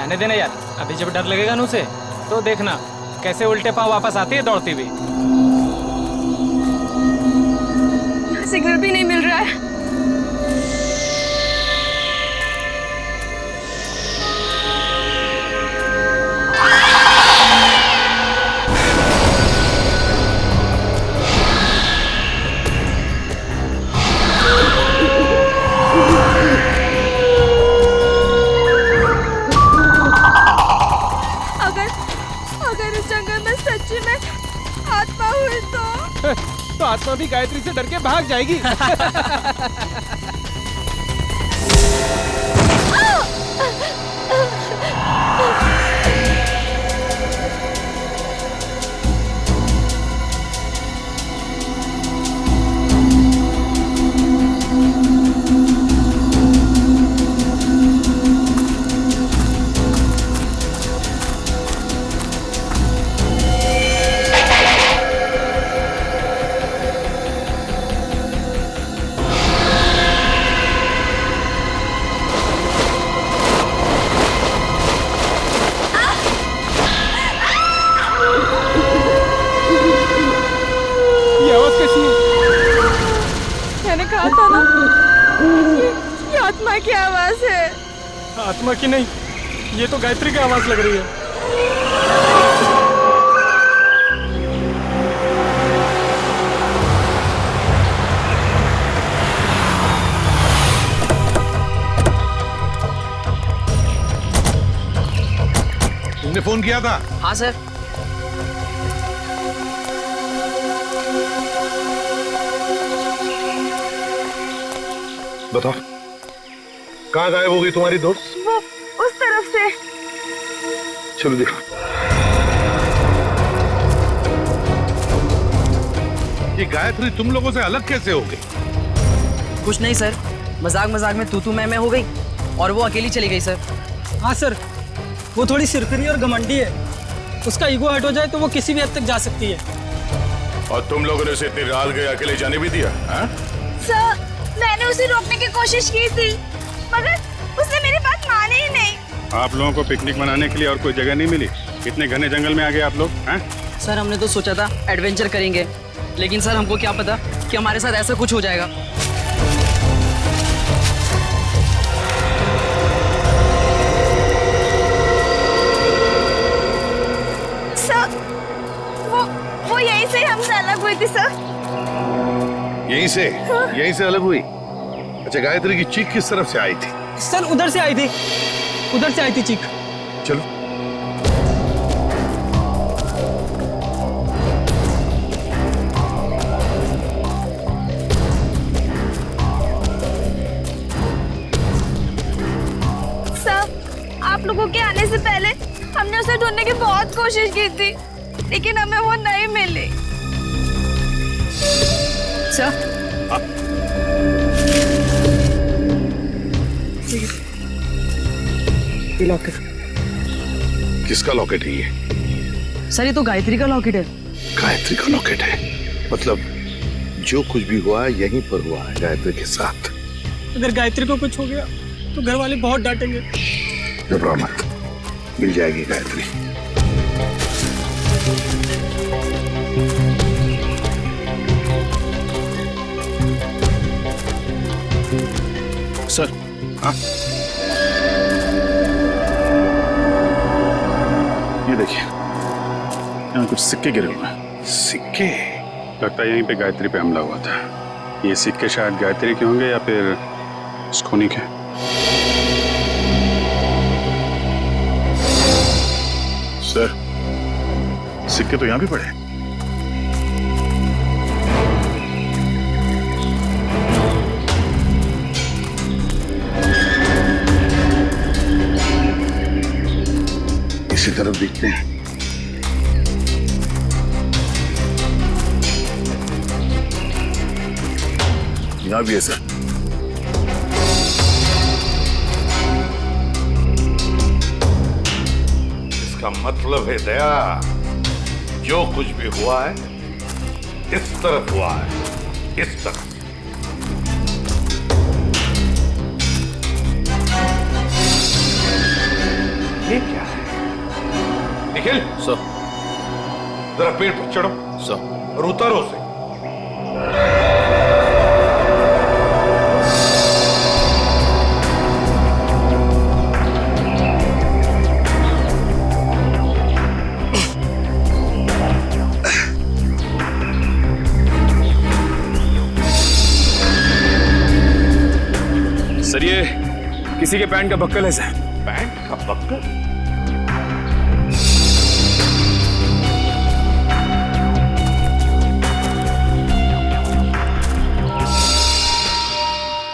जाने देना यार, अभी जब डर लगेगा ना उसे तो देखना कैसे उल्टे पांव वापस आती है दौड़ती हुई। सिग्नल भी नहीं मिल रहा है। अगर इस जंगल में सच्ची में आत्मा हुई तो आत्मा भी गायत्री से डर के भाग जाएगी। मैंने कहा था ना, ये आत्मा की आवाज है। आत्मा की नहीं, ये तो गायत्री की आवाज लग रही है। तुमने फोन किया था? हाँ सर। बताओ, कहाँ गायब हो गई तुम्हारी दोस्त? वो उस तरफ से। चलो देखो। ये गायत्री तुम लोगों से अलग कैसे हो गई? कुछ नहीं सर, मजाक मजाक में तू मैं हो गई और वो अकेली चली गई सर। हाँ सर, वो थोड़ी सिरकरी और घमंडी है। उसका ईगो हट हो जाए तो वो किसी भी हद तक जा सकती है। और तुम लोगों ने उसे इतनी रात गए अकेले जाने भी दिया? सर, मैंने उसे रोकने की कोशिश की थी, मगर उसने मेरी बात मानी ही नहीं। आप लोगों को पिकनिक मनाने के लिए और कोई जगह नहीं मिली? इतने घने जंगल में आ गए आप लोग? हैं? सर हमने तो सोचा था एडवेंचर करेंगे, लेकिन सर हमको क्या पता कि हमारे साथ ऐसा कुछ हो जाएगा। सर, वो यहीं से हमसे अलग हुई थी सर। यहीं से अलग हुई? अच्छा, गायत्री की चीख किस तरफ से आई थी? सर उधर से आई थी चीख। चलो। सर, आप लोगों के आने से पहले हमने उसे ढूंढने की बहुत कोशिश की थी, लेकिन हमें वो नहीं मिली। Sir locket. किसका लॉकेट है ये? सर ये तो गायत्री का लॉकेट है। गायत्री का लॉकेट है? मतलब जो कुछ भी हुआ है यहीं पर हुआ है गायत्री के साथ। अगर गायत्री को कुछ हो गया तो घर वाले बहुत डांटेंगे। घबराओ मत, मिल जाएगी गायत्री। सर। हाँ? ये देखिए, यहाँ कुछ सिक्के गिरे हुए हैं। सिक्के? लगता है यहीं पे गायत्री पे हमला हुआ था। ये सिक्के शायद गायत्री के होंगे या फिर स्कोनी के। सर, सिक्के तो यहाँ भी पड़े। इसी तरफ दिखते हैं। यहाँ भी है सर। इसका मतलब है दया, जो कुछ भी हुआ है इस तरफ हुआ है, इस तरफ। ये निखिल सर जरा पेड़ पर चढ़ो सर और उतारो उसे। सर ये किसी के पैंट का बक्कल है सर। पैंट का बक्कल?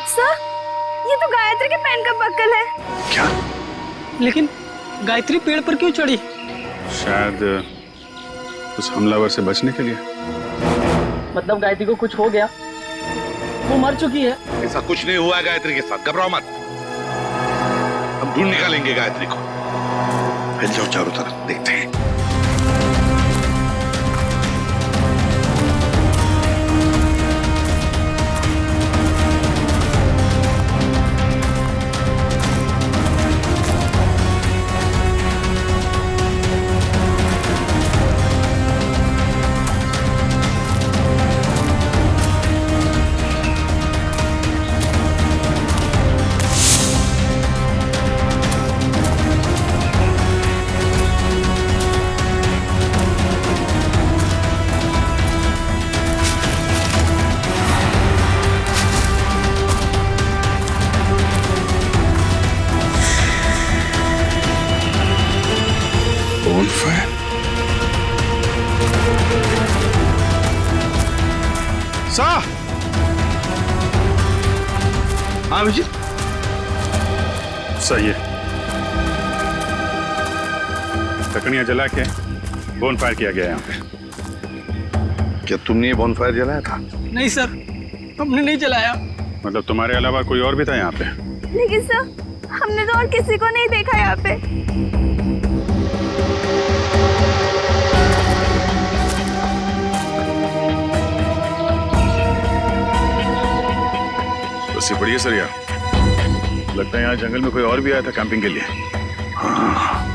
सर, ये तो गायत्री के पैंट का बक्कल है। क्या? लेकिन गायत्री पेड़ पर क्यों चढ़ी? शायद उस हमलावर से बचने के लिए। मतलब गायत्री को कुछ हो गया, वो मर चुकी है। ऐसा कुछ नहीं हुआ है गायत्री के साथ, घबराओ मत। हम ढूंढ निकालेंगे गायत्री को। फैल जाओ चारों तरफ, देखते हैं। हाँ विजय, सही है। लकड़ियां जला के बोन फायर किया गया यहाँ पे। क्या तुमने ये बॉनफायर जलाया था? नहीं सर, हमने नहीं जलाया। मतलब तुम्हारे अलावा कोई और भी था यहाँ पे? लेकिन सर, हमने तो और किसी को नहीं देखा यहाँ पे। बस ये बढ़िया सर यार, लगता है यहाँ जंगल में कोई और भी आया था कैंपिंग के लिए। हाँ।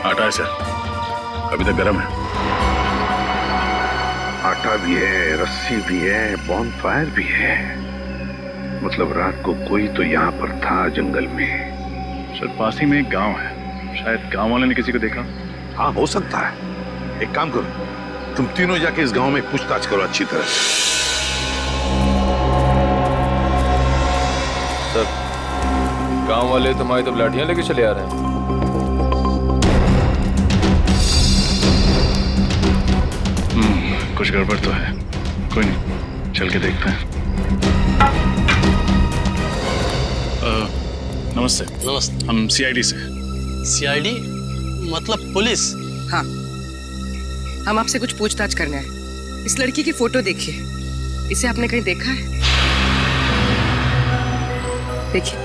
आटा है सर, अभी तक गर्म है। आटा भी है, रस्सी भी है, बॉनफायर भी है। मतलब रात को कोई तो यहाँ पर था जंगल में। सर पास ही में एक गांव है, शायद गांव वाले ने किसी को देखा। हाँ हो सकता है। एक काम करो, तुम तीनों जाके इस गांव में पूछताछ करो अच्छी तरह से। सर गांव वाले तुम्हारी तो लाठियां लेके चले आ रहे हैं। कुछ गड़बड़ तो है, कोई नहीं, चल के देखते हैं। नमस्ते। नमस्ते। हम सीआईडी से। सीआईडी मतलब पुलिस? हाँ, हम आपसे कुछ पूछताछ करना है। इस लड़की की फोटो देखिए, इसे आपने कहीं देखा है? देखिए।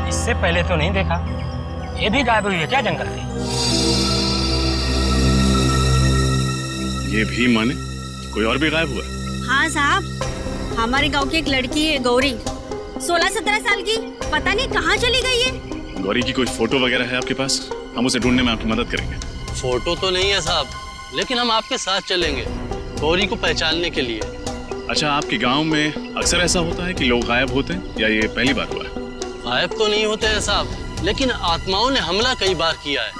इससे पहले तो नहीं देखा। ये भी गायब हुई है क्या जंगल में? ये भी माने कोई और भी गायब हुआ? हाँ साहब, हमारे गांव की एक लड़की है गौरी, 16-17 साल की, पता नहीं कहाँ चली गई है। गौरी की कोई फोटो वगैरह है आपके पास? हम उसे ढूंढने में आपकी मदद करेंगे। फोटो तो नहीं है साहब, लेकिन हम आपके साथ चलेंगे गौरी को पहचानने के लिए। अच्छा, आपके गांव में अक्सर ऐसा होता है कि लोग गायब होते हैं या ये पहली बार हुआ है? गायब तो नहीं होते हैं साहब, लेकिन आत्माओं ने हमला कई बार किया है।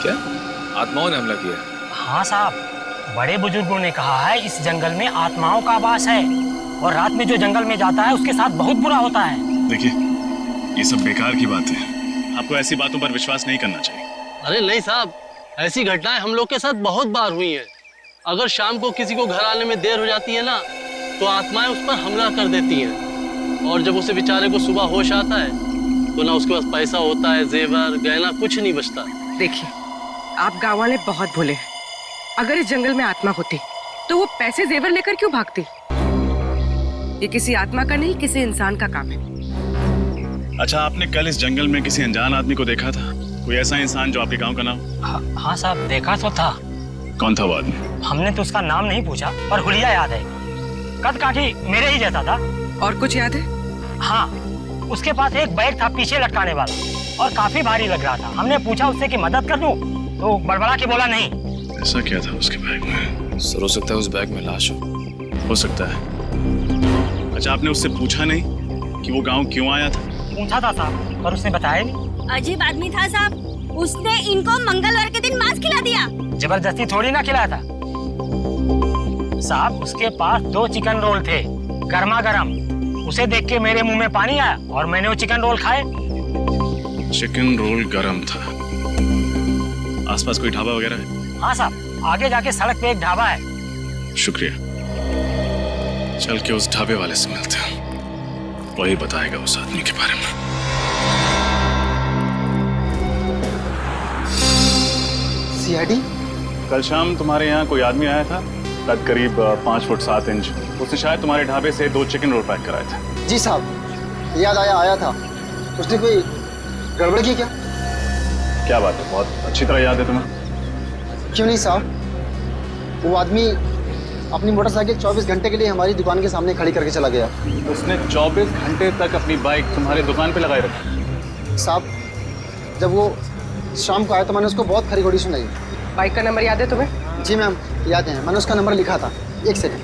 क्या आत्माओं ने हमला किया? हाँ साहब, बड़े बुजुर्गों ने कहा है इस जंगल में आत्माओं का वास है और रात में जो जंगल में जाता है उसके साथ बहुत बुरा होता है। देखिए, ये सब बेकार की बात है, आपको ऐसी बातों पर विश्वास नहीं करना चाहिए। अरे नहीं साहब, ऐसी घटनाएं हम लोग के साथ बहुत बार हुई हैं। अगर शाम को किसी को घर आने में देर हो जाती है ना, तो आत्माएं उस पर हमला कर देती हैं। और जब उसे बेचारे को सुबह होश आता है तो ना उसके पास पैसा होता है, जेवर गहना कुछ नहीं बचता। देखिए, आप गाँव वाले बहुत भोले हैं। अगर इस जंगल में आत्मा होती तो वो पैसे जेवर लेकर क्यों भागती? ये किसी आत्मा का नहीं, किसी इंसान का काम है। अच्छा, आपने कल इस जंगल में किसी अनजान आदमी को देखा था? कोई ऐसा इंसान जो आपके गांव का नाम? हाँ साहब, देखा तो था। कौन था वो आदमी? हमने तो उसका नाम नहीं पूछा, पर हुलिया याद है। कद काठी मेरे ही जैसा था। और कुछ याद है? हाँ, उसके पास एक बैग था पीछे लटकाने वाला, और काफी भारी लग रहा था। हमने पूछा उससे कि मदद कर दूं, तो बड़बड़ा के बोला नहीं। ऐसा क्या था उसके बैग में? सर हो सकता है उस बैग में लाश हो सकता है। अच्छा, आपने उससे पूछा नहीं कि वो गांव क्यों आया था? पूछा था साहब, पर उसने बताया नहीं। अजीब आदमी था साहब, उसने इनको मंगलवार के दिन मांस खिला दिया। जबरदस्ती थोड़ी ना खिलाया था साहब। उसके पास 2 चिकन रोल थे, गर्मा गर्म। उसे देख के मेरे मुंह में पानी आया और मैंने वो चिकन रोल खाए। चिकन रोल गरम था। आसपास कोई ढाबा वगैरह है? हाँ साहब, आगे जाके सड़क पे एक ढाबा है। शुक्रिया। चल के उस ढाबे वाले से मिलते हैं, वही बताएगा उस आदमी के बारे में। सीआईडी? कल शाम तुम्हारे यहाँ कोई आदमी आया था, कद करीब 5 फुट 7 इंच। उसने शायद तुम्हारे ढाबे से 2 चिकन रोल पैक कराए थे। जी साहब, याद आया था। उसने कोई गड़बड़ की क्या? क्या बात है, बहुत अच्छी तरह याद है तुम्हें। क्यों नहीं साहब, वो आदमी अपनी मोटरसाइकिल 24 घंटे के लिए हमारी दुकान के सामने खड़ी करके चला गया। उसने 24 घंटे तक अपनी बाइक तुम्हारी दुकान पे लगाए रखी? साहब, जब वो शाम को आया तो मैंने उसको बहुत खरी खोटी सुनाई। बाइक का नंबर याद है तुम्हें? जी मैम, याद है। मैंने उसका नंबर लिखा था। एक सेकंड।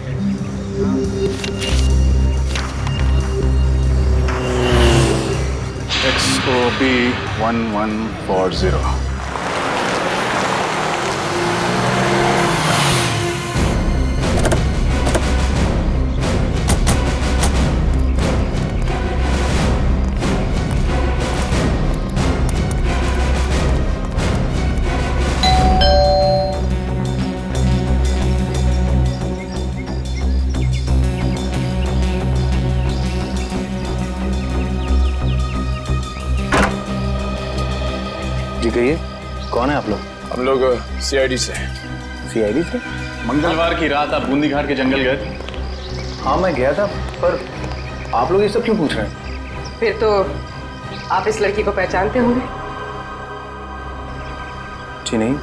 XOB 1140। जी कहिए, कौन है आप लोग? हम लोग सीआईडी से। सीआईडी से? मंगलवार की रात आप बूंदी घाट के जंगल गए थे? हाँ मैं गया था, पर आप लोग ये सब क्यों पूछ रहे हैं? फिर तो आप इस लड़की को पहचानते होंगे। जी नहीं,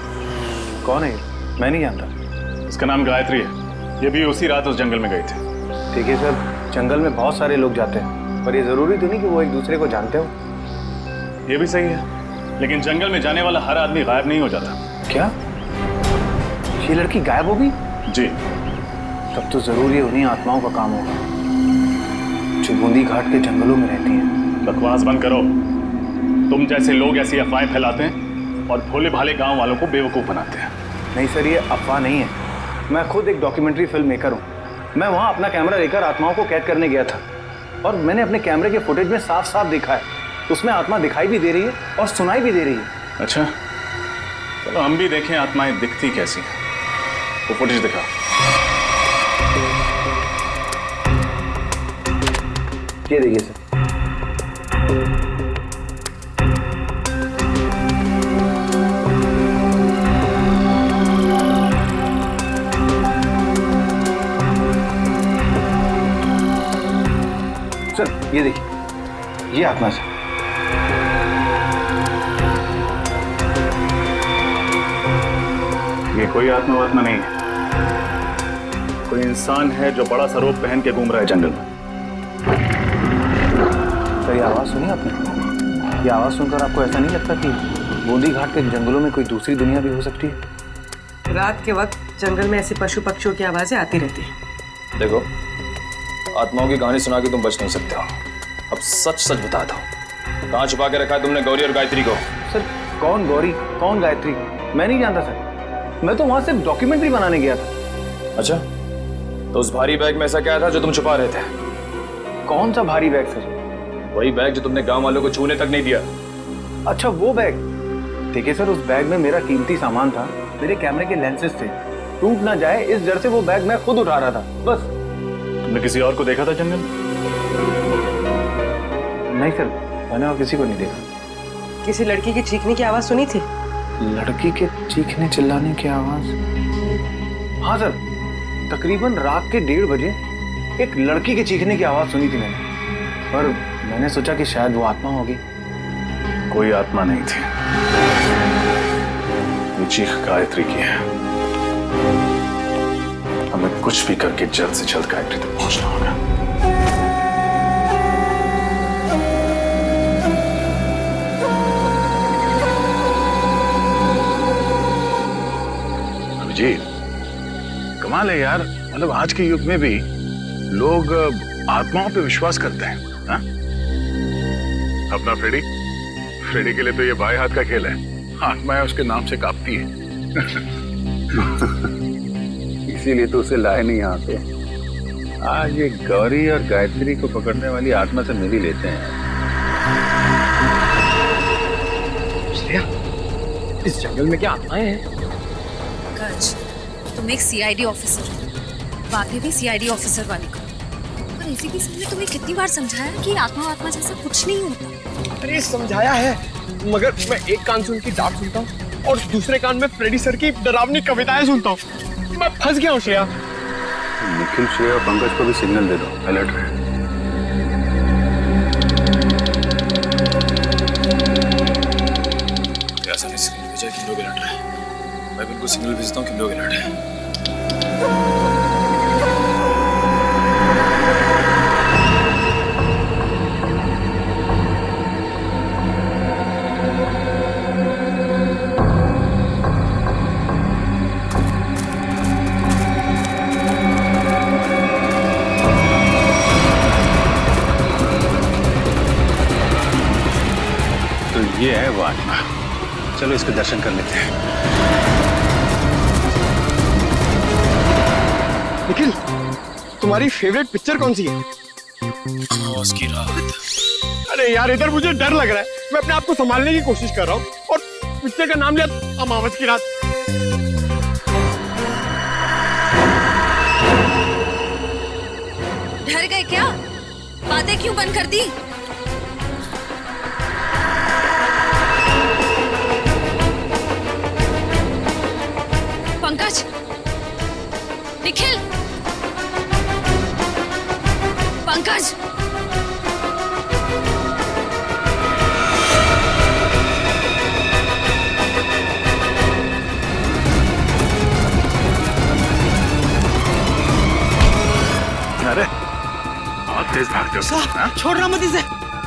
कौन है ये? मैं नहीं जानता। इसका नाम गायत्री है। ये भी उसी रात उस जंगल में गई थी। देखिए सर, जंगल में बहुत सारे लोग जाते हैं, पर ये जरूरी तो नहीं कि वो एक दूसरे को जानते हो। ये भी सही है, लेकिन जंगल में जाने वाला हर आदमी गायब नहीं हो जाता। क्या ये लड़की गायब हो गई? जी। तब तो जरूर ये उन्हीं आत्माओं का काम होगा जो बूंदी घाट के जंगलों में रहती हैं। बकवास बंद करो। तुम जैसे लोग ऐसी अफवाहें फैलाते हैं और भोले भाले गांव वालों को बेवकूफ बनाते हैं। नहीं सर, ये अफवाह नहीं है। मैं खुद एक डॉक्यूमेंट्री फिल्म मेकर हूँ। मैं वहाँ अपना कैमरा लेकर आत्माओं को कैद करने गया था, और मैंने अपने कैमरे के फुटेज में साफ साफ देखा है, उसमें आत्मा दिखाई भी दे रही है और सुनाई भी दे रही है। अच्छा, चलो हम भी देखें आत्माएं दिखती कैसी हैं। वो फुटेज दिखा। ये देखिए सर। सर ये देखिए, ये आत्मा से। ये कोई आत्मा वात्मा नहीं है, कोई इंसान है जो बड़ा सा रोब पहन के घूम रहा है जंगल में। सर ये आवाज़ सुनी आपने? ये आवाज़ सुनकर आपको ऐसा नहीं लगता कि बूंदी घाट के जंगलों में कोई दूसरी दुनिया भी हो सकती है? रात के वक्त जंगल में ऐसे पशु पक्षियों की आवाजें आती रहती हैं। देखो, आत्माओं की कहानी सुना के तुम बच नहीं सकते हो। अब सच सच बता दो, कहाँ छुपा के रखा है तुमने गौरी और गायत्री को? सर कौन गौरी, कौन गायत्री, मैं नहीं जानता सर। मैं तो वहां सिर्फ डॉक्यूमेंट्री बनाने गया था। अच्छा, तो उस भारी बैग में ऐसा क्या था जो तुम छुपा रहे थे? कौन सा भारी बैग सर? वही बैग जो तुमने गांव वालों को छूने तक नहीं दिया। अच्छा वो बैग। देखिए सर, उस बैग में मेरा कीमती सामान था, मेरे कैमरे के लेंसेज थे। टूट ना जाए इस डर से वो बैग मैं खुद उठा रहा था, बस। तुमने किसी और को देखा था जंगल? नहीं सर, मैंने और किसी को नहीं देखा। किसी लड़की की चीखने की आवाज सुनी थी? लड़की के चीखने चिल्लाने की आवाज? हाँ सर, तकरीबन रात के 1:30 बजे एक लड़की के चीखने की आवाज सुनी थी मैंने, पर मैंने सोचा कि शायद वो आत्मा होगी, कोई आत्मा नहीं थी। ये चीख गायत्री की है। हमें कुछ भी करके जल्द से जल्द गायत्री तक पहुंचना होगा। अभिजीत, कमाल है यार, मतलब आज के युग में भी लोग आत्माओं पे विश्वास करते हैं। हा? अपना फ्रेडी के लिए तो ये बाएं हाथ का खेल है। आत्माएं उसके नाम से कांपती है। इसीलिए तो उसे लाए नहीं यहाँ पे। आज ये गौरी और गायत्री को पकड़ने वाली आत्मा से मिल ही लेते हैं। इस जंगल में क्या आत्माएं हैं? पंकज, तुम एक सीआईडी ऑफिसर हो, बातें भी सीआईडी ऑफिसर वाली करो। और एसीपी सर ने तुम्हें कितनी बार समझाया कि आत्मा जैसा कुछ नहीं होता। अरे समझाया है, मगर मैं एक कान से उनकी डांट सुनता हूँ और दूसरे कान में फ्रेडी सर की डरावनी कविताएं सुनता हूँ। मैं फंस गया हूँ श्रेया। निखिल, श्रेया और पंकज को भी सिग्नल दे दो, अलर्ट रहे। ऐसा नहीं सिग्नल भेजा कि लोग अलर्ट रहे। मैं बिल्कुल सिग्नल भेजता हूँ कि लोग अलर्ट है। ये है वो आत्मा। चलो इसके दर्शन कर लेते हैं। निखिल, तुम्हारी फेवरेट पिक्चर कौन सी है? अमावस की रात। अरे यार, इधर मुझे डर लग रहा है। मैं अपने आप को संभालने की कोशिश कर रहा हूँ और पिक्चर का नाम लिया अमावस की रात। डर गए क्या? बातें क्यों बंद कर दी? पंकज, निखिल, पंकज, अरे बहुत तेज भागते हो। साहब, छोड़ रहा मत इसे।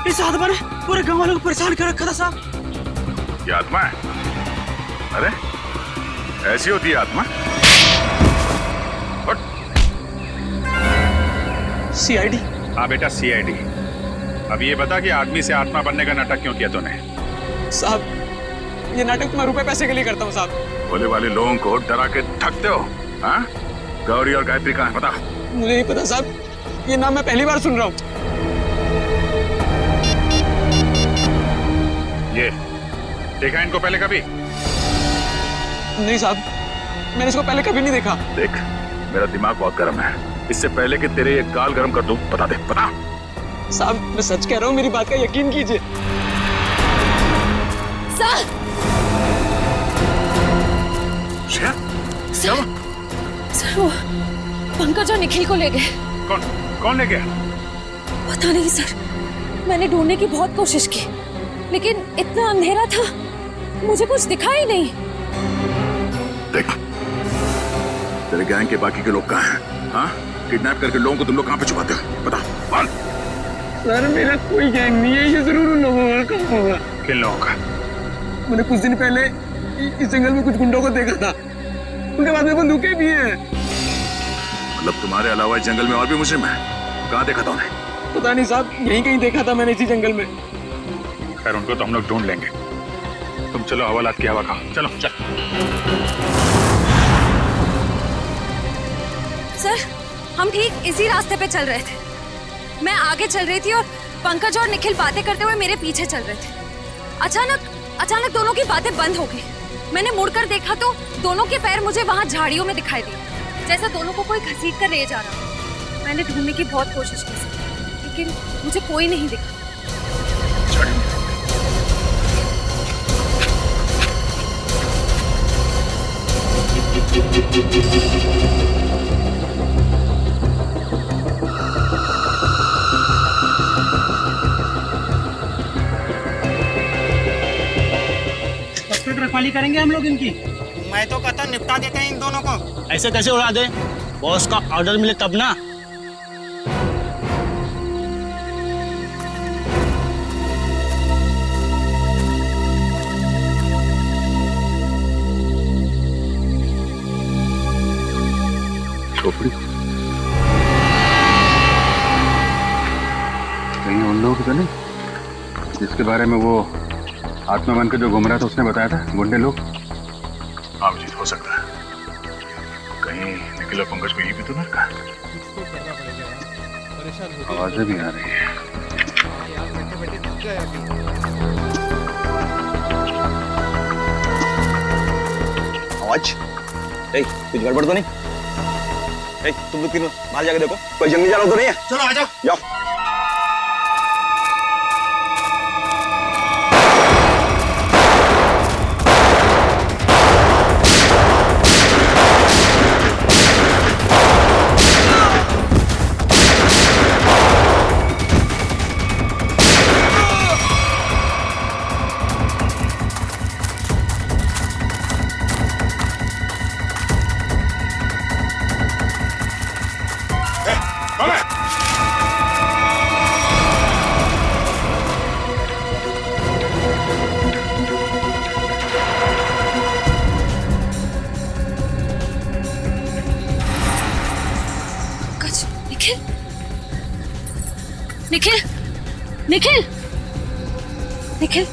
इस आत्मा ने पूरे गांव वालों को परेशान कर रखा था साहब। ये आत्मा है? अरे ऐसी होती है आत्मा? सीआईडी? हाँ बेटा, सीआईडी। अब ये बता कि आदमी से आत्मा बनने का नाटक क्यों किया तूने? साहब, ये नाटक मैं रुपए पैसे के लिए करता हूँ साहब। भोले वाले लोगों को डरा के थकते हो। हाँ? गौरी और गायत्री कहाँ है बता? मुझे नहीं पता साहब, ये नाम मैं पहली बार सुन रहा हूँ। ये देखा इनको पहले कभी? नहीं साहब, मैंने इसको पहले कभी नहीं देखा। देख, मेरा दिमाग बहुत गर्म है। इससे पहले कि तेरे ये गाल गर्म कर दूं, बता दे, बता। साहब, मैं सच कह रहा हूँ, मेरी बात का यकीन कीजिए। सर, सर वो पंकज और निखिल को ले गए। कौन ले गया? पता नहीं सर, मैंने ढूंढने की बहुत कोशिश की, लेकिन इतना अंधेरा था, मुझे कुछ दिखा ही नहीं। देख, तेरे गैंग के बाकी के लोग कहाँ हैं? हाँ? किडनैप करके लोगों को तुम लोग कहाँ पे छुपाते हो? बता, बोल। सर, मेरा कोई गैंग नहीं है, ये जरूर उन लोगों का होगा। किन लोगों का? मैंने कुछ दिन पहले इस जंगल में कुछ गुंडों को देखा था, उनके बाद में बंदूकें भी हैं। मतलब तुम्हारे अलावा इस जंगल में और भी मुजरिम है? कहाँ देखा था उन्हें? पता नहीं साहब, यहीं कहीं देखा था मैंने इसी जंगल में। खैर, उनको तो हम लोग ढूंढ लेंगे। तुम चलो, हवालात की हवा खाओ। चलो चल। सर, हम ठीक इसी रास्ते पे चल रहे थे। मैं आगे चल रही थी और पंकज और निखिल बातें करते हुए मेरे पीछे चल रहे थे। अचानक दोनों की बातें बंद हो गई। मैंने मुड़कर देखा तो दोनों के पैर मुझे वहां झाड़ियों में दिखाई दिए, जैसा दोनों को कोई घसीट कर ले जा रहा। मैंने ढूंढने की बहुत कोशिश की, लेकिन मुझे कोई नहीं दिखा। तक रखवाली करेंगे हम लोग इनकी। मैं तो कहता निपटा देते हैं इन दोनों को। ऐसे कैसे उड़ा दे? बॉस का ऑर्डर मिले तब ना। खोपड़ी कहीं उन लोगों की तो नहीं जिसके बारे में वो आत्मा बन के जो घूम रहा था उसने बताया था, गुंडे लोग? हाँ जी, हो सकता है। कहीं निखिल और पंकज को यही भी तो ना रखा। आवाजें भी आ रही है। आवाज? कुछ गड़बड़ तो नहीं? तुम लोग तीनों बाहर जाके देखो, कोई जंगली जानवर तो नहीं है? चलो आ जाओ। जाओ। निखिल, निखिल, निखिल,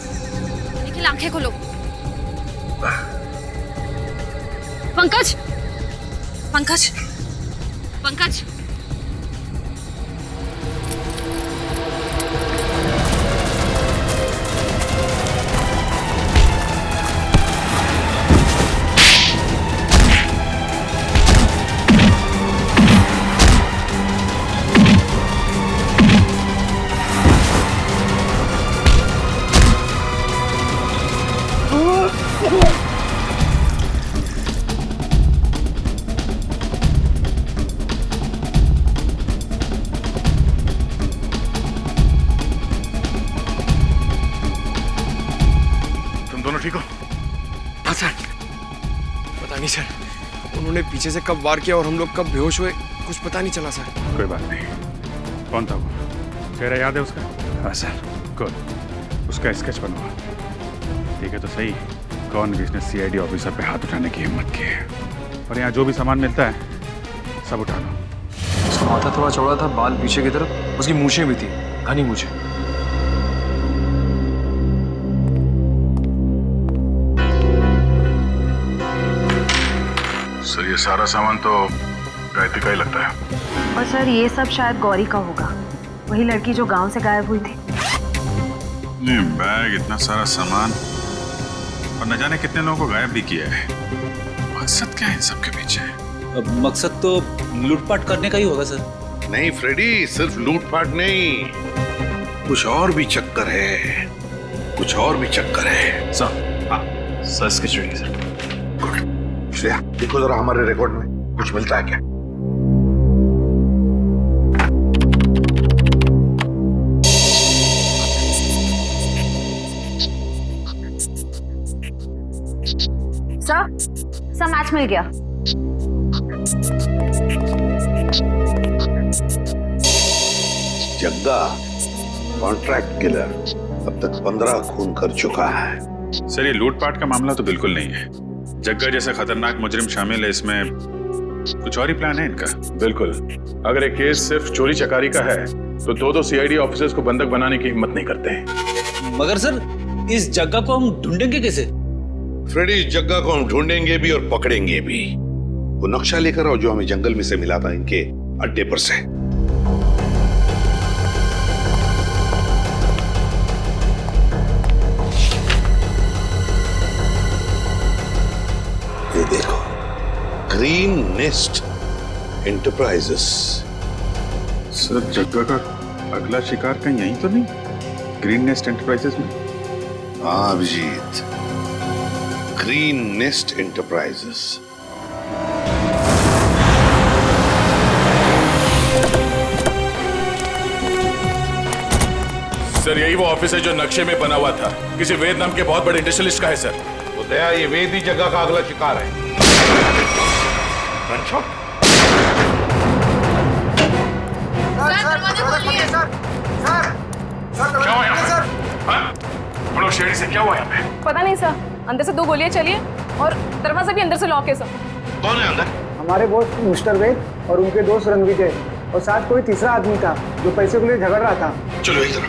निखिल आंखें खोलो। पंकज, पंकज, पंकज। ठीक हो? हाँ सर। पता नहीं सर, उन्होंने पीछे से कब वार किया और हम लोग कब बेहोश हुए, कुछ पता नहीं चला सर। कोई बात नहीं। कौन था वो? चेहरा याद है उसका? हाँ सर। गुड। उसका स्केच बनवा। ठीक है तो सही, कौन किसने सीआईडी ऑफिसर पे हाथ उठाने की हिम्मत की है? और यहाँ जो भी सामान मिलता है सब उठा लो। उसका माथा थोड़ा चौड़ा था, बाल पीछे की तरफ, उसकी मूछें भी थी, घनी मूछें। सर ये सारा सामान तो गायत्री का ही लगता है। और सर ये सब शायद गौरी का होगा, वही लड़की जो गांव से गायब हुई थी। नहीं, बैग, इतना सारा सामान और न जाने कितने लोगों को गायब भी किया है। मकसद क्या है इन सब के पीछे? मकसद तो लूटपाट करने का ही होगा सर। नहीं फ्रेडी, सिर्फ लूटपाट नहीं, कुछ और भी चक्कर है, कुछ और भी चक्कर है। सर, हाँ सर, इसकी चुनिए सर। गुड। श्रेया, देखो जरा हमारे रिकॉर्ड में कुछ मिलता है क्या? सर मैच मिल गया। जग्गा कॉन्ट्रैक्ट किलर अब तक 15 खून कर चुका है। सर ये लूटपाट का मामला तो बिल्कुल नहीं है। जग्गा जैसा खतरनाक मुजरिम शामिल है इसमें, कुछ और ही प्लान है इनका। बिल्कुल। अगर एक केस सिर्फ चोरी चकारी का है तो दो सीआईडी ऑफिसर्स को बंधक बनाने की हिम्मत नहीं करते हैं। मगर सर इस जग्गा को हम ढूंढेंगे कैसे? फ्रेडी, इस जग्गा को हम ढूंढेंगे भी और पकड़ेंगे भी। वो नक्शा लेकर आओ जो हमें जंगल में से मिला था इनके अड्डे पर से। ये देखो, ग्रीन नेस्ट एंटरप्राइजेस। सर जग्गा का अगला शिकार कहीं यहीं तो नहीं? ग्रीन नेस्ट एंटरप्राइजेस में? हाँ Abhijit, Green Nest Enterprises. Sir यही वो ऑफिस है जो नक्शे में बना हुआ था, किसी वेद नाम के बहुत बड़े इंडस्ट्रियलिस्ट का है सर। तो दया ये वेद ही जगह का अगला शिकार है। रणछोड़। क्या हुआ यहाँ पे? हाँ? हम लोग शेरी से क्या हुआ यहाँ पे? पता नहीं सर, अंदर से 2 गोलियां चली है और दरवाजा भी अंदर से लॉक है सर। कौन है अंदर? हमारे बॉस मिस्टर वेद और उनके दोस्त रणविजय और साथ कोई तीसरा आदमी था जो पैसे के लिए झगड़ रहा था। चलो इधर।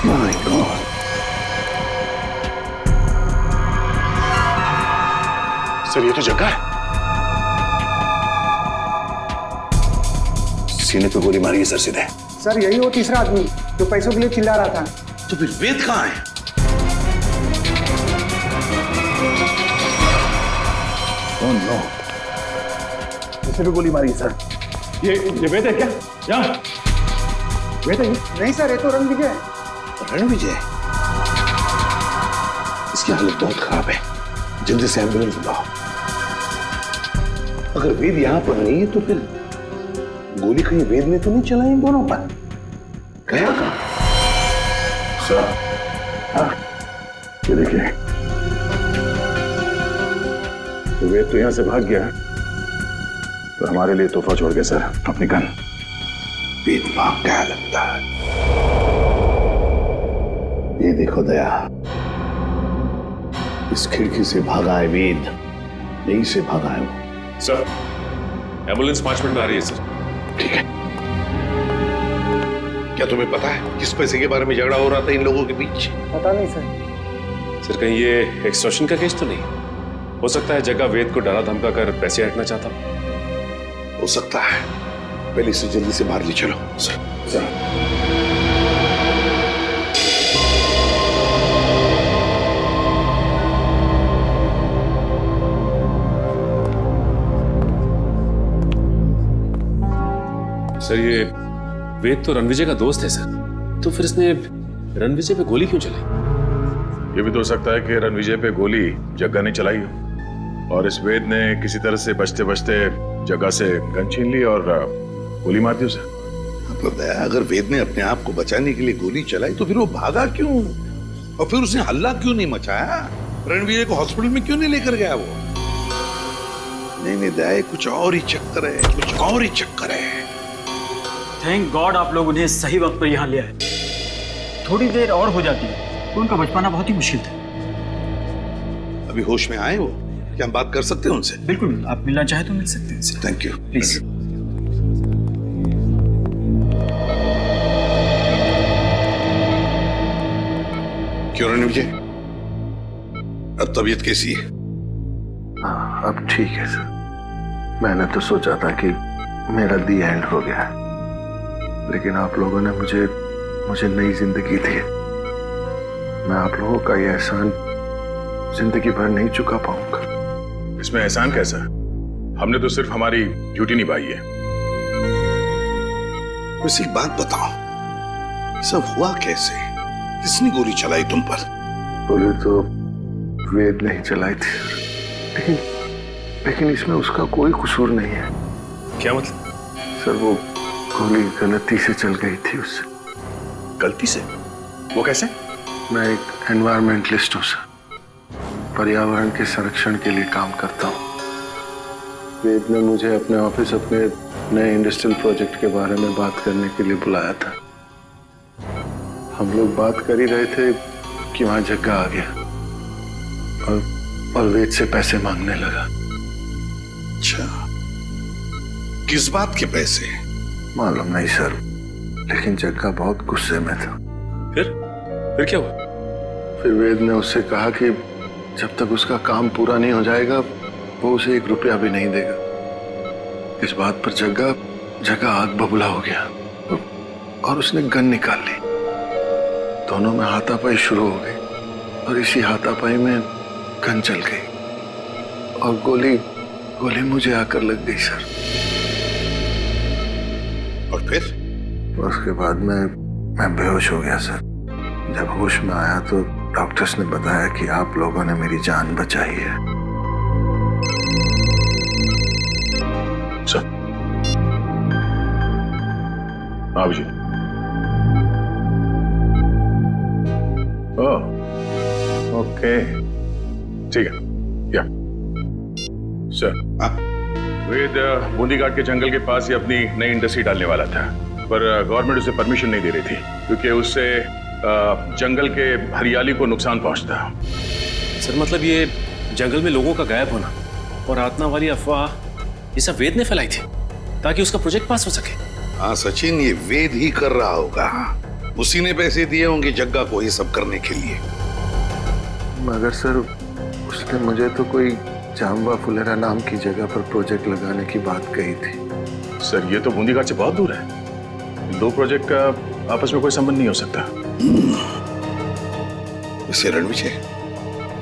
My God. सर ये तो जगह है। सीने पे गोली मारी है सर सीधे। सर यही वो तीसरा आदमी जो पैसों के लिए चिल्ला रहा था। तो फिर वेद कहाँ है? Oh no. इसे भी गोली मारी है सर। ये वेद है क्या? यहाँ वेद है? नहीं सर, ये तो रणविजय है। रणविजय? इसकी हालत बहुत खराब है, जल्दी से एम्बुलेंस बुलाओ। अगर वेद यहाँ पर नहीं है तो फिर गोली कहीं वेद ने तो नहीं चलाई इन दोनों पर? गया कहाँ? सर, हाँ, ये देखिए, तो वेद तो यहां से भाग गया तो हमारे लिए तोहफा छोड़ गया सर, अपनी गन। वेद भाग गया लगता है। ये देखो दया, इस खिड़की से भागा है वेद, यहीं से भागा है वो। सर, एम्बुलेंस 5 मिनट में आ रही है सर। ठीक है। क्या तुम्हें पता है किस पैसे के बारे में झगड़ा हो रहा था इन लोगों के बीच? पता नहीं सर। सर कहीं ये एक्सटॉर्शन का केस तो नहीं? हो सकता है जगह वेद को डरा धमका कर पैसे हटना चाहता हो सकता है। पहले इसे जल्दी से बाहर ले चलो सर। सर ये वेद तो रणविजय का दोस्त है सर, तो फिर इसने रणविजय पे गोली क्यों चलाई? ये भी तो हो सकता है कि रणविजय पे गोली जग्गा ने चलाई हो और इस वेद ने किसी तरह से बचते बचते जगह से गन छीन ली और गोली मार दी उसे। मतलब अगर वेद ने अपने आप को बचाने के लिए गोली चलाई तो फिर वो भागा क्यों और फिर उसने हल्ला क्यों नहीं मचाया? रणवीर को हॉस्पिटल में क्यों नहीं लेकर गया वो? नहीं दया, कुछ और ही चक्कर है, कुछ और ही चक्कर है। थैंक गॉड आप लोग उन्हें सही वक्त पर यहाँ ले आए। थोड़ी देर और हो जाती तो उनका बच पाना बहुत ही मुश्किल था। अभी होश में आए वो? क्या हम बात कर सकते हैं उनसे? बिल्कुल, आप मिलना चाहे तो मिल सकते हैं। Thank you. प्लीज। क्यों रणविजय, अब तबीयत कैसी है? हाँ, अब ठीक है सर। मैंने तो सोचा था कि मेरा दी एंड हो गया, लेकिन आप लोगों ने मुझे नई जिंदगी दी। मैं आप लोगों का ये एहसान जिंदगी भर नहीं चुका पाऊंगा। इसमें एहसान कैसा? हमने तो सिर्फ हमारी ड्यूटी निभाई है। वैसे एक बात बताओ, सब हुआ कैसे? किसने गोली चलाई तुम पर? गोली तो वेद नहीं चलाई थी, लेकिन इसमें उसका कोई कसूर नहीं है। क्या मतलब? सर वो गोली गलती से चल गई थी उससे। गलती से? वो कैसे? मैं एक एनवायरमेंटलिस्ट हूँ सर, पर्यावरण के संरक्षण के लिए काम करता हूँ। वेद ने मुझे अपने ऑफिस अपने नए इंडस्ट्रियल प्रोजेक्ट के बारे में बात करने के लिए बुलाया था। हम लोग बात कर ही रहे थे कि वहां जग्गा आ गया और वेद से पैसे मांगने लगा। अच्छा, किस बात के पैसे? मालूम नहीं सर, लेकिन जग्गा बहुत गुस्से में था। फिर क्या हुआ? फिर वेद ने उससे कहा कि जब तक उसका काम पूरा नहीं हो जाएगा वो उसे 1 रुपया भी नहीं देगा। इस बात पर जग्गा आग बबूला हो गया और उसने गन निकाल ली। दोनों में हाथापाई शुरू हो गई और इसी हाथापाई में गन चल गई और गोली मुझे आकर लग गई सर। और फिर? उसके बाद मैं बेहोश हो गया सर। जब होश में आया तो डॉक्टर्स ने बताया कि आप लोगों ने मेरी जान बचाई है। सर, आप जी। ओके ठीक है। या सर, वेद बूंदी घाट के जंगल के पास ही अपनी नई इंडस्ट्री डालने वाला था, पर गवर्नमेंट उसे परमिशन नहीं दे रही थी क्योंकि उससे जंगल के हरियाली को नुकसान पहुंचता। सर मतलब ये जंगल में लोगों का गायब होना और आत्मा वाली अफवाह ये सब वेद ने फैलाई थी ताकि उसका प्रोजेक्ट पास हो सके। हाँ सचिन, ये वेद ही कर रहा होगा। उसी ने पैसे दिए होंगे जग्गा को ये सब करने के लिए। मगर सर उसने मुझे तो कोई जाम्बा फुलेरा नाम की जगह पर प्रोजेक्ट लगाने की बात कही थी। सर ये तो बूंदी घाट से बहुत दूर है, दो प्रोजेक्ट का आपस में कोई संबंध नहीं हो सकता। वैसे रणविजय,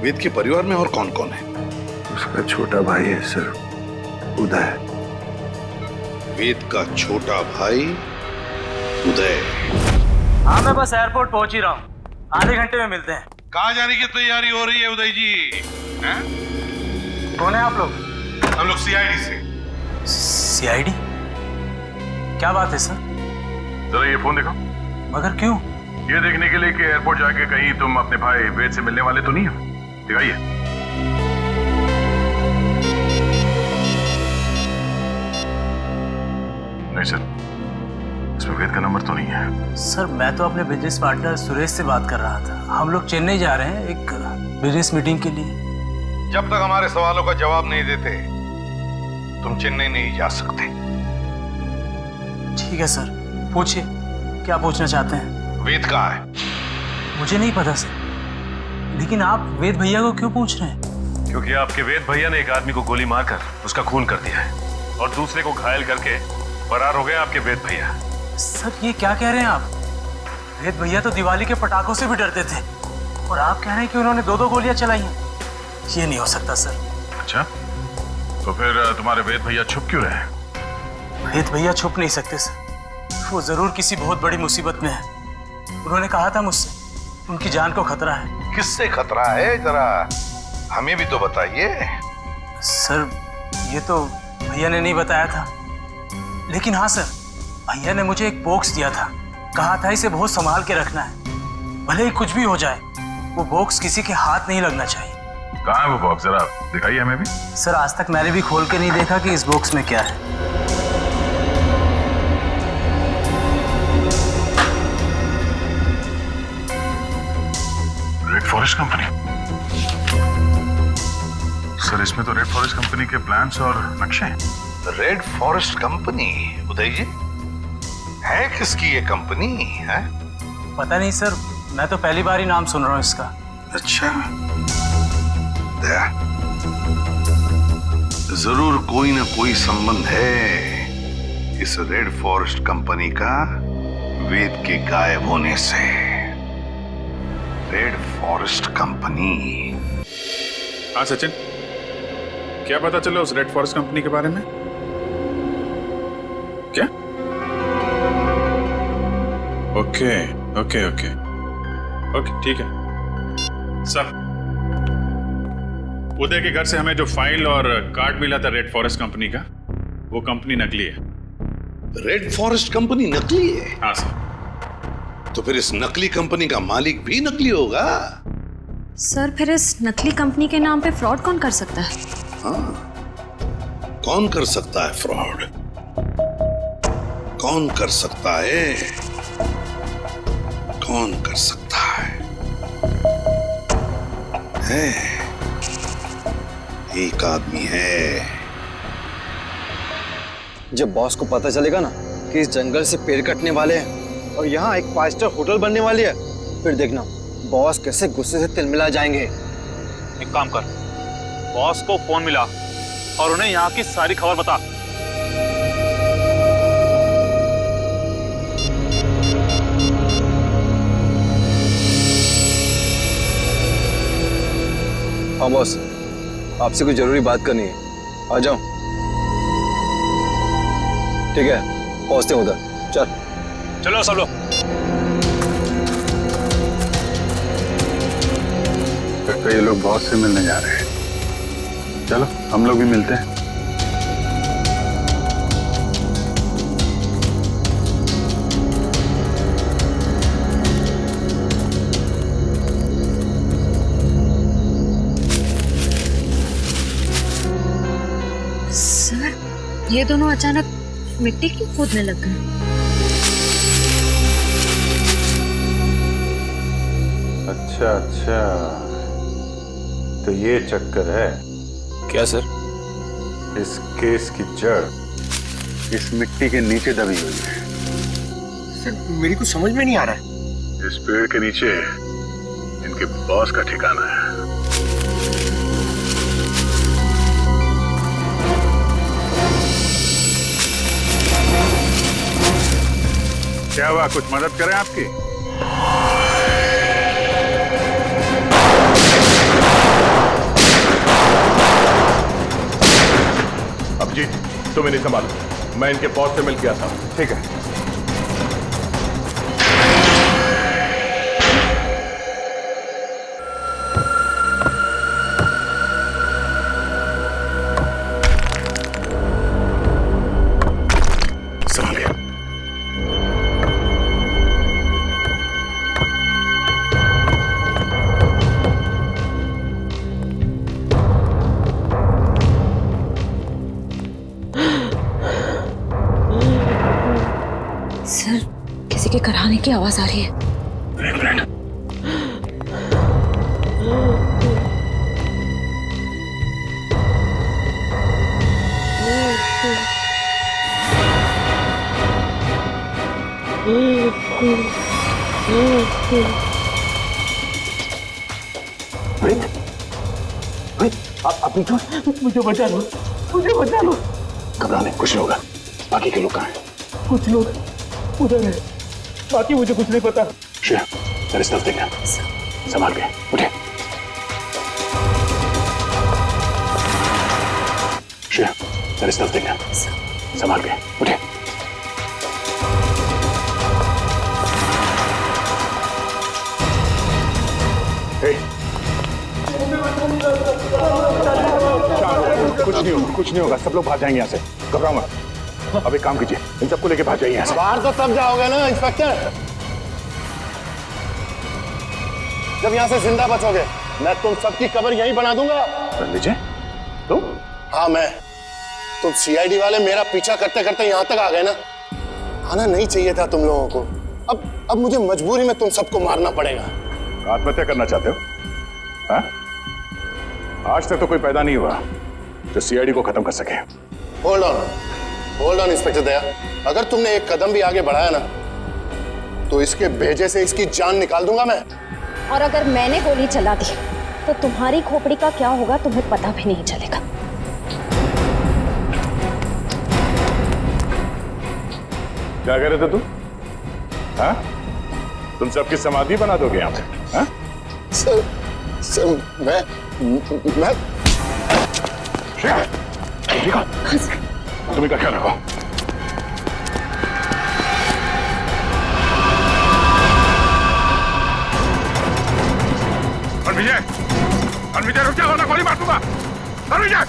वेद के परिवार में और कौन कौन है? उसका छोटा भाई है सर, उदय। वेद का छोटा भाई उदय। हाँ मैं बस एयरपोर्ट पहुंच ही रहा हूँ, आधे घंटे में मिलते हैं। कहाँ जाने की तैयारी हो रही है उदय जी? कौन है आप लोग? हम लोग सीआईडी से। सीआईडी? क्या बात है सर? जरा ये फोन देखो। मगर क्यों? ये देखने के लिए कि एयरपोर्ट जाके कहीं तुम अपने भाई वेद से मिलने वाले तो नहीं हो। दिखाइए। नहीं सर, इसमें वेद का नंबर तो नहीं है। सर मैं तो अपने बिजनेस पार्टनर सुरेश से बात कर रहा था। हम लोग चेन्नई जा रहे हैं एक बिजनेस मीटिंग के लिए। जब तक हमारे सवालों का जवाब नहीं देते तुम चेन्नई नहीं जा सकते। ठीक है सर, पूछिए क्या पूछना चाहते हैं। वेद कहाँ है? मुझे नहीं पता सर, लेकिन आप वेद भैया को क्यों पूछ रहे हैं? क्योंकि आपके वेद भैया ने एक आदमी को गोली मारकर उसका खून कर दिया है और दूसरे को घायल करके फरार हो गए आपके वेद भैया। सर ये क्या कह रहे हैं आप? वेद भैया तो दिवाली के पटाखों से भी डरते थे और आप कह रहे हैं कि उन्होंने दो गोलियां चलाई हैं। ये नहीं हो सकता सर। अच्छा, तो फिर तुम्हारे वेद भैया छुप क्यों रहे? वेद भैया छुप नहीं सकते सर, वो जरूर किसी बहुत बड़ी मुसीबत में है। उन्होंने कहा था मुझसे उनकी जान को खतरा है। किससे खतरा है, जरा हमें भी तो बताइए। सर ये तो भैया ने नहीं बताया था, लेकिन हाँ सर, भैया ने मुझे एक बॉक्स दिया था, कहा था इसे बहुत संभाल के रखना है, भले ही कुछ भी हो जाए वो बॉक्स किसी के हाथ नहीं लगना चाहिए। कहाँ है वो बॉक्स, जरा दिखाइए हमें भी। सर आज तक मैंने भी खोल के नहीं देखा कि इस बॉक्स में क्या है। Red forest company? सर इसमें तो रेड फॉरेस्ट कंपनी के प्लान्स और नक्शे हैं। Red forest company? Uday ji, है किसकी ये कंपनी है? पता नहीं सर, मैं तो पहली बार ही नाम सुन रहा हूँ इसका। अच्छा, जरूर कोई ना कोई संबंध है इस रेड फॉरेस्ट कंपनी का वेद के गायब होने से। Red forest company. हाँ सचिन, क्या पता चला उस रेड फॉरेस्ट कंपनी के बारे में? क्या? ओके ओके ओके ओके ठीक है। सर, उदय के घर से हमें जो फाइल और कार्ड मिला था रेड फॉरेस्ट कंपनी का, वो कंपनी नकली है। रेड फॉरेस्ट कंपनी नकली है? हाँ सर। तो फिर इस नकली कंपनी का मालिक भी नकली होगा? सर फिर इस नकली कंपनी के नाम पे फ्रॉड कौन कर सकता है? हाँ, कौन कर सकता है फ्रॉड? कौन कर सकता है? कौन कर सकता है? एक आदमी है। जब बॉस को पता चलेगा ना कि इस जंगल से पेड़ कटने वाले हैं और यहाँ एक 5 स्टार होटल बनने वाली है, फिर देखना बॉस कैसे गुस्से से तिलमिला जाएंगे। एक काम कर, बॉस को फोन मिला और उन्हें यहाँ की सारी खबर बता। हाँ बॉस, आपसे कुछ जरूरी बात करनी है, आ जाओ। ठीक है, पहुंचते हैं उधर। चलो सब लोग। लगता है ये लोग बॉस से मिलने जा रहे हैं। चलो हम लोग भी मिलते हैं। ये दोनों अचानक मिट्टी क्यों खोदने लग गए? अच्छा अच्छा, तो ये चक्कर है क्या सर? इस केस की जड़ इस मिट्टी के नीचे दबी हुई है। सर मेरी कुछ समझ में नहीं आ रहा है। इस पेड़ के नीचे इनके बॉस का ठिकाना है। क्या हुआ, कुछ मदद करें आपकी? अभिजीत तुम इन्हें संभालो, मैं इनके बॉस से मिल के आता हूं। ठीक है। संभाल गया। सर किसी के कराने की आवाज आ रही है। एक मिनट। आप क्यों? मुझे बचा लो, मुझे बचा लो। घबराने कुछ नहीं होगा। बाकी के लोग कहाँ हैं? कुछ लोग उधर है, बाकी मुझे कुछ नहीं पता। श्रेया, तेरे तरफ देखना, संभाल के उठे। श्रेया, तेरे तरफ देखना, संभाल के उठे। कुछ नहीं होगा, कुछ नहीं होगा, सब लोग भाग जाएंगे यहाँ से। घबराओ मत। अब एक काम कीजिए, इन सबको लेके भाग जाइए यहाँ से। बाहर तो तब जाओगे ना इंस्पेक्टर, जब यहाँ से जिंदा बचोगे। मैं तुम सबकी कब्र यहीं बना दूंगा। विजय, तुम? हाँ मैं। तुम सीआईडी वाले मेरा पीछा करते करते यहाँ तक आ गए ना। आना नहीं चाहिए था तुम लोगों को। अब मुझे मजबूरी में तुम सबको मारना पड़ेगा। आत्महत्या करना चाहते हो? हाँ? आज तक तो कोई पैदा नहीं हुआ जो सीआईडी को खत्म कर सके। होल्ड ऑन इंस्पेक्टर दया, अगर तुमने एक कदम भी आगे बढ़ाया ना तो इसके भेजे से इसकी जान निकाल दूंगा मैं। और अगर मैंने गोली चला दी तो तुम्हारी खोपड़ी का क्या होगा तुम्हें पता भी नहीं चलेगा। क्या कह रहे थे तुम? हाँ? तुम सबकी समाधि बना दोगे यहाँ पे? हाँ? सर मैं तुम्हें का ख्याल रखो। विजय रुक जाओ, वरना गोली मार दूंगा। विजय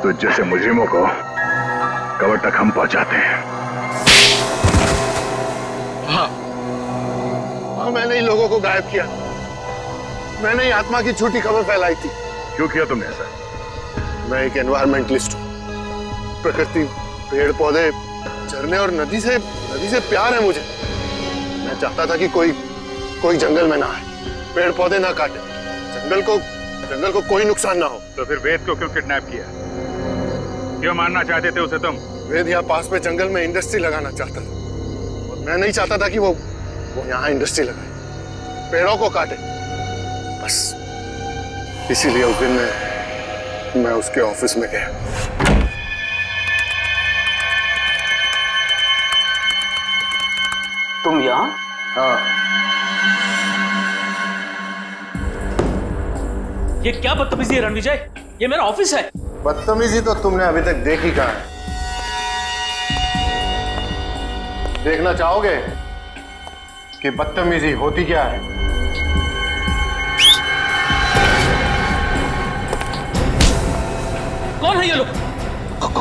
तो जैसे मुजरिमों को कब्र तक हम पहुंचाते हैं। हाँ, मैंने ही लोगों को गायब किया। मैंने ही आत्मा की झूठी खबर फैलाई थी। क्यों किया तुमने ऐसा? मैं एक एनवायरमेंटलिस्ट हूँ। प्रकृति, पेड़ पौधे, झरने और नदी से प्यार है मुझे। मैं चाहता था कि कोई जंगल में ना आए, पेड़ पौधे ना काटे, जंगल को कोई नुकसान ना हो। तो फिर वेद को क्यों किडनैप किया? क्यों मारना चाहते थे उसे तुम? वेद यहाँ पास में जंगल में इंडस्ट्री लगाना चाहता था और मैं नहीं चाहता था कि वो यहाँ इंडस्ट्री लगाए, पेड़ों को काटे। बस इसीलिए उस दिन मैं उसके ऑफिस में गया। तुम यहाँ? हाँ। ये क्या बदतमीजी है रणविजय? ये मेरा ऑफिस है। बदतमीजी तो तुमने अभी तक देखी कहाँ है? देखना चाहोगे कि बदतमीजी होती क्या है? कौन है ये लोग?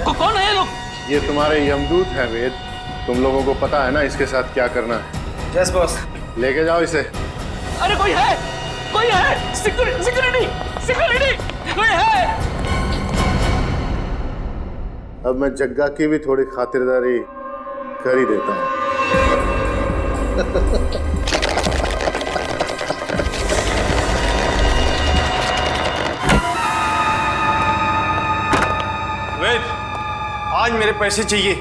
कौन है ये लोग? ये तुम्हारे यमदूत हैं वेद। तुम लोगों को पता है ना इसके साथ क्या करना है? Yes boss. लेके जाओ इसे। अरे कोई है सिक्योरिटी कोई है। अब मैं जग्गा की भी थोड़ी खातिरदारी कर ही देता हूँ। वेद, आज मेरे पैसे चाहिए।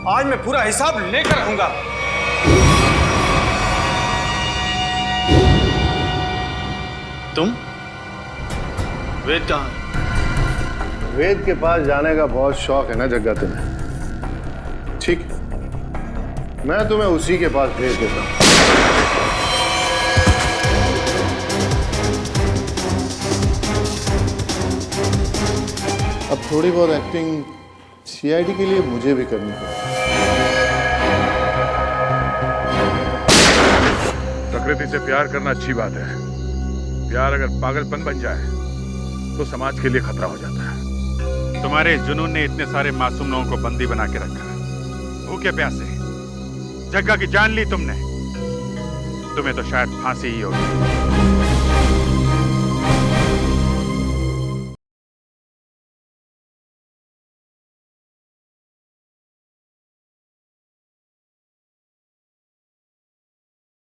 आज मैं पूरा हिसाब लेकर आऊंगा। तुम? वेद कहाँ है? वेद के पास जाने का बहुत शौक है ना जग्गा तुम्हें? ठीक, मैं तुम्हें उसी के पास भेज देता हूँ। अब थोड़ी बहुत एक्टिंग सीआईडी के लिए मुझे भी करनी पड़ेगी। प्रकृति से प्यार करना अच्छी बात है। प्यार अगर पागलपन बन जाए तो समाज के लिए खतरा हो जाता है। तुम्हारे जुनून ने इतने सारे मासूम लोगों को बंदी बना के रखा। भूखे प्यासे जग्गा की जान ली तुमने। तुम्हें तो शायद फांसी ही होगी।